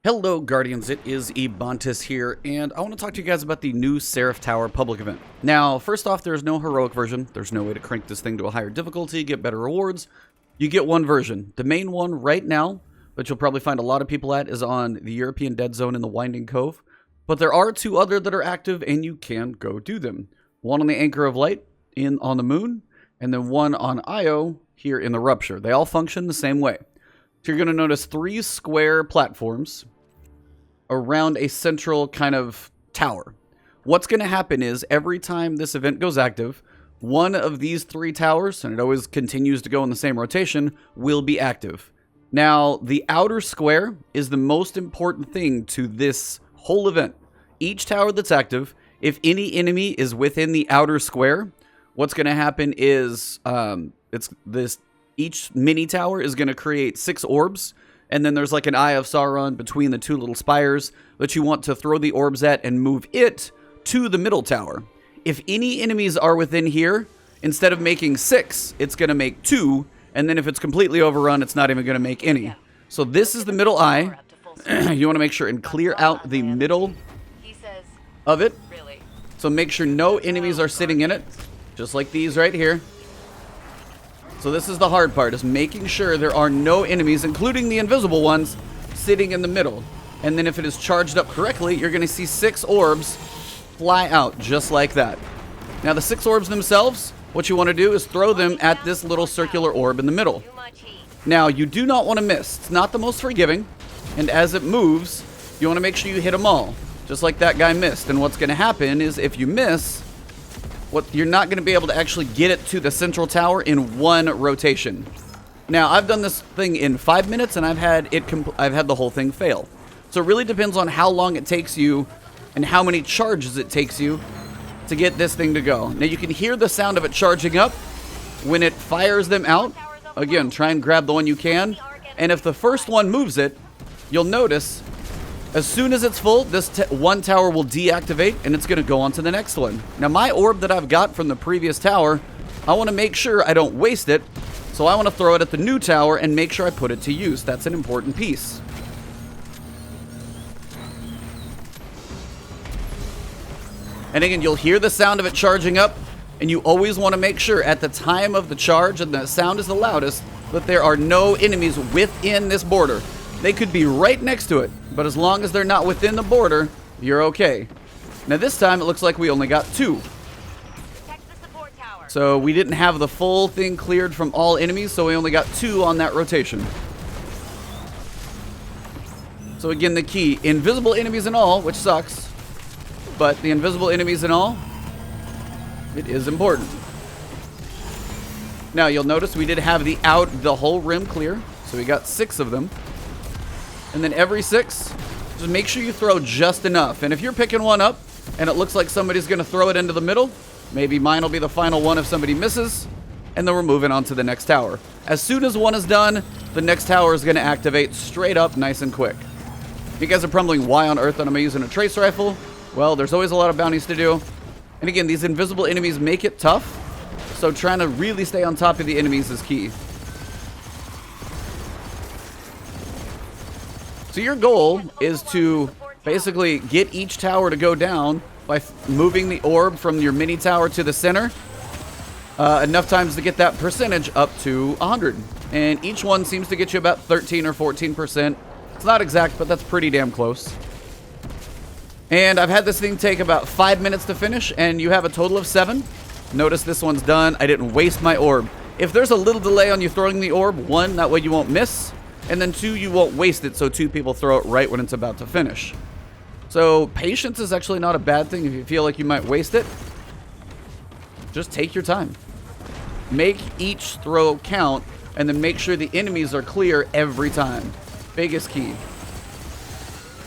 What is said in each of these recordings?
Hello Guardians, it is Ebontis here, and I want to talk to you guys about the new Seraph Tower public event. Now, first off, there's no heroic version. There's no way to crank this thing to a higher difficulty, get better rewards. You get one version. The main one right now, that you'll probably find a lot of people at, is on the European Dead Zone in the Winding Cove. But there are two other that are active, and you can go do them. One on the Anchor of Light on the Moon, and then one on Io here in the Rupture. They all function the same way. So you're going to notice 3 square platforms around a central kind of tower. What's going to happen is every time this event goes active, one of these 3 towers, and it always continues to go in the same rotation, will be active. Now, the outer square is the most important thing to this whole event. Each tower that's active, if any enemy is within the outer square, what's going to happen is each mini tower is going to create 6 orbs, and then there's like an Eye of Sauron between the 2 little spires that you want to throw the orbs at and move it to the middle tower. If any enemies are within here, instead of making 6, it's going to make 2, and then if it's completely overrun, it's not even going to make any. So this is the middle eye. You want to make sure and clear out the middle of it. So make sure no enemies are sitting in it, just like these right here. So this is the hard part, is making sure there are no enemies, including the invisible ones, sitting in the middle. And then if it is charged up correctly, you're going to see 6 orbs fly out just like that. Now the 6 orbs themselves, what you want to do is throw them at this little circular orb in the middle. Now you do not want to miss. It's not the most forgiving. And as it moves, you want to make sure you hit them all, just like that guy missed. And what's going to happen is if you miss, you're not going to be able to actually get it to the central tower in one rotation. Now, I've done this thing in 5 minutes, and I've had the whole thing fail. So it really depends on how long it takes you and how many charges it takes you to get this thing to go. Now, you can hear the sound of it charging up when it fires them out. Again, try and grab the one you can. And if the first one moves it, you'll notice as soon as it's full, this one tower will deactivate, and it's going to go on to the next one. Now, my orb that I've got from the previous tower, I want to make sure I don't waste it, so I want to throw it at the new tower and make sure I put it to use. That's an important piece. And again, you'll hear the sound of it charging up, and you always want to make sure at the time of the charge, and the sound is the loudest, that there are no enemies within this border. They could be right next to it, but as long as they're not within the border, you're okay. Now this time it looks like we only got 2. So we didn't have the full thing cleared from all enemies, so we only got 2 on that rotation. So again, the key, invisible enemies and all, which sucks, but the invisible enemies and all, it is important. Now you'll notice we did have the whole rim clear, so we got 6 of them. And then every 6, just make sure you throw just enough. And if you're picking one up and it looks like somebody's going to throw it into the middle, maybe mine will be the final one if somebody misses, and then we're moving on to the next tower. As soon as one is done, the next tower is going to activate straight up, nice and quick. If you guys are probably why on earth am I using a trace rifle? Well, there's always a lot of bounties to do. And again, these invisible enemies make it tough, so trying to really stay on top of the enemies is key. So your goal is to basically get each tower to go down by moving the orb from your mini tower to the center enough times to get that percentage up to 100. And each one seems to get you about 13 or 14%. It's not exact, but that's pretty damn close. And I've had this thing take about 5 minutes to finish, and you have a total of 7. Notice this one's done. I didn't waste my orb. If there's a little delay on you throwing the orb, 1, that way you won't miss. And then 2, you won't waste it, so 2 people throw it right when it's about to finish. So patience is actually not a bad thing if you feel like you might waste it. Just take your time. Make each throw count, and then make sure the enemies are clear every time. Biggest key.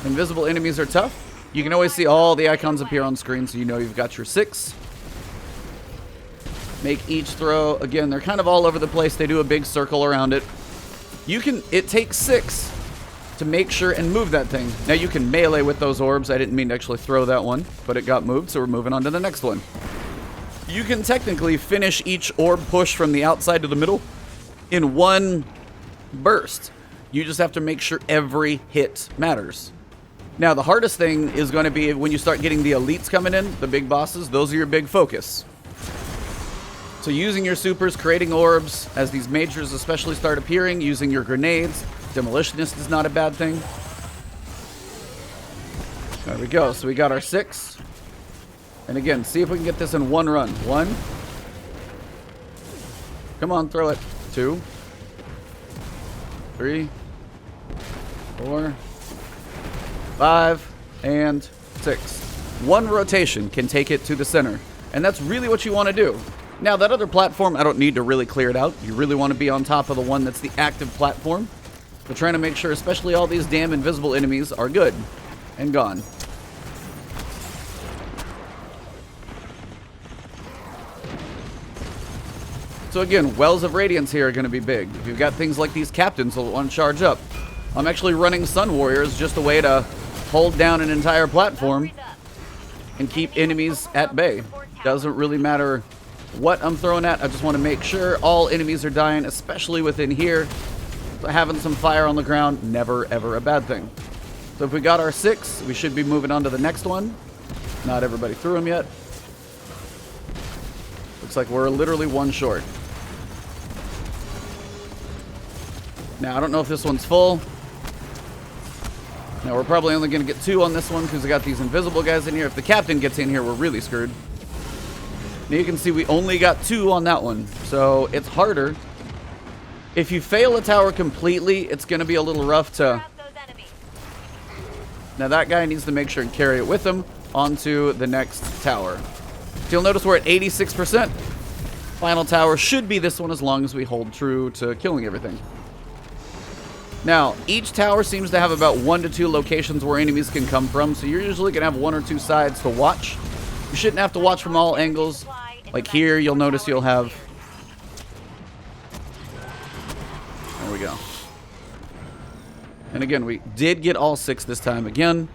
Invisible enemies are tough. You can always see all the icons appear on screen, so you know you've got your 6. Make each throw. Again, they're kind of all over the place. They do a big circle around it. It takes 6 to make sure and move that thing. Now you can melee with those orbs. I didn't mean to actually throw that one, but it got moved, so we're moving on to the next one. You can technically finish each orb push from the outside to the middle in one burst. You just have to make sure every hit matters. Now, the hardest thing is going to be when you start getting the elites coming in, the big bosses. Those are your big focus. So using your supers, creating orbs, as these majors especially start appearing, using your grenades. Demolitionist is not a bad thing. There we go. So we got our 6. And again, see if we can get this in one run. 1. Come on, throw it. 2. 3. 4. 5. And 6. One rotation can take it to the center. And that's really what you want to do. Now, that other platform, I don't need to really clear it out. You really want to be on top of the one that's the active platform. We're trying to make sure, especially all these damn invisible enemies, are good and gone. So again, Wells of Radiance here are going to be big. If you've got things like these captains that want to charge up. I'm actually running Sun Warriors just a way to hold down an entire platform and keep enemies at bay. Doesn't really matter what I'm throwing at. I just want to make sure all enemies are dying, especially within here. So having some fire on the ground, never ever a bad thing. So if we got our 6, we should be moving on to the next one. Not everybody threw them yet. Looks like we're literally 1 short. Now, I don't know if this one's full. Now, we're probably only going to get 2 on this one because we got these invisible guys in here. If the captain gets in here, we're really screwed. Now, you can see we only got 2 on that one. So, it's harder. If you fail a tower completely, it's going to be a little rough to... Now, that guy needs to make sure and carry it with him onto the next tower. So, you'll notice we're at 86%. Final tower should be this one as long as we hold true to killing everything. Now, each tower seems to have about 1 to 2 locations where enemies can come from, so you're usually going to have 1 or 2 sides to watch. You shouldn't have to watch from all angles. Like here, you'll notice you'll have... There we go. And again, we did get all 6 this time. Again,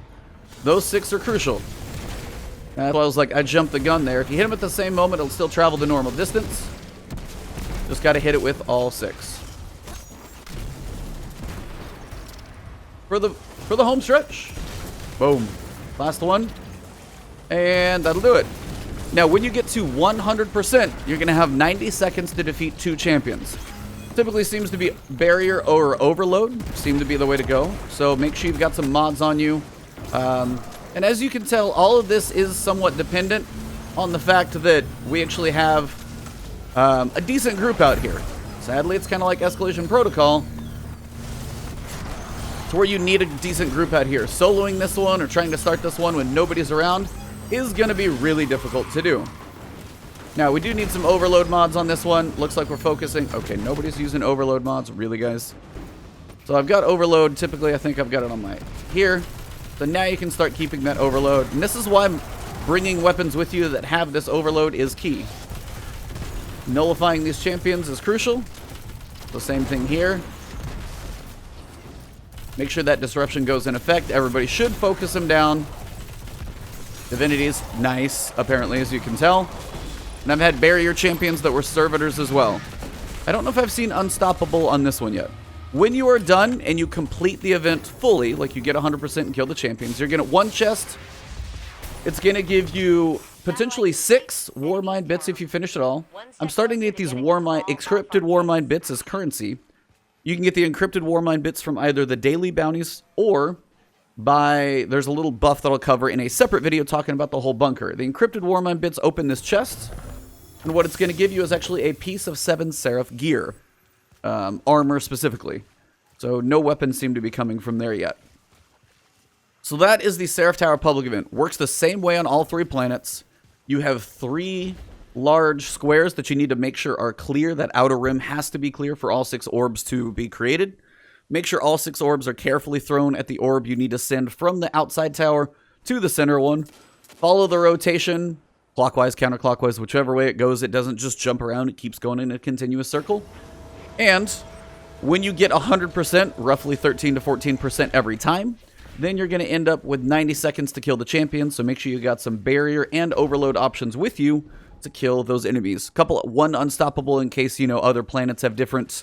those 6 are crucial. That's why I was like, I jumped the gun there. If you hit them at the same moment, it'll still travel the normal distance. Just got to hit it with all 6. For the home stretch. Boom. Last one. And that'll do it. Now, when you get to 100%, you're going to have 90 seconds to defeat 2 champions. Typically seems to be barrier or overload. Seem to be the way to go. So make sure you've got some mods on you. And as you can tell, all of this is somewhat dependent on the fact that we actually have a decent group out here. Sadly, it's kind of like Escalation Protocol. It's where you need a decent group out here. Soloing this one or trying to start this one when nobody's around is going to be really difficult to do. Now, we do need some overload mods on this one. Looks like we're focusing... Okay, nobody's using overload mods. Really, guys? So I've got overload. Typically, I think I've got it on my... Here. So now you can start keeping that overload. And this is why bringing weapons with you that have this overload is key. Nullifying these champions is crucial. The same thing here. Make sure that disruption goes in effect. Everybody should focus them down. Divinity's nice, apparently, as you can tell. And I've had barrier champions that were servitors as well. I don't know if I've seen Unstoppable on this one yet. When you are done and you complete the event fully, like you get 100% and kill the champions, you're going to 1 chest. It's going to give you potentially 6 Warmind Bits if you finish it all. I'm starting to get these Encrypted Warmind Bits as currency. You can get the Encrypted Warmind Bits from either the daily bounties or by... There's a little buff that I'll cover in a separate video talking about the whole bunker. The Encrypted Warmind Bits open this chest, and what it's going to give you is actually a piece of 7 Seraph gear. Armor specifically. So no weapons seem to be coming from there yet. So that is the Seraph Tower public event. Works the same way on all 3 planets. You have 3... large squares that you need to make sure are clear. That outer rim has to be clear for all 6 orbs to be created. Make sure all 6 orbs are carefully thrown at the orb you need to send from the outside tower to the center one. Follow the rotation, clockwise, counterclockwise, whichever way it goes. It doesn't just jump around. It keeps going in a continuous circle. And when you get 100%, roughly 13 to 14% every time, then you're going to end up with 90 seconds to kill the champion. So make sure you got some barrier and overload options with you to kill those enemies. One unstoppable in case, you know, other planets have different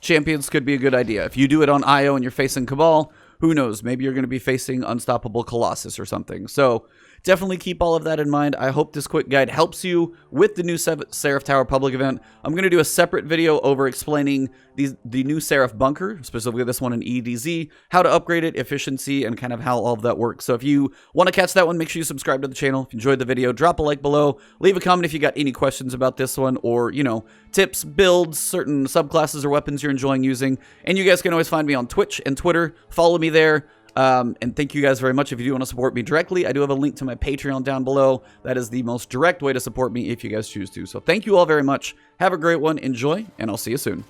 champions could be a good idea. If you do it on IO and you're facing Cabal, who knows? Maybe you're going to be facing Unstoppable Colossus or something. So definitely keep all of that in mind. I hope this quick guide helps you with the new Seraph Tower public event. I'm going to do a separate video over explaining the new Seraph Bunker, specifically this one in EDZ, how to upgrade it, efficiency, and kind of how all of that works. So if you want to catch that one, make sure you subscribe to the channel. If you enjoyed the video, drop a like below. Leave a comment if you got any questions about this one, or, you know, tips, builds, certain subclasses or weapons you're enjoying using. And you guys can always find me on Twitch and Twitter. Follow me there. And thank you guys very much. If you do want to support me directly, I do have a link to my Patreon down below. That is the most direct way to support me if you guys choose to. So thank you all very much. Have a great one. Enjoy, and I'll see you soon.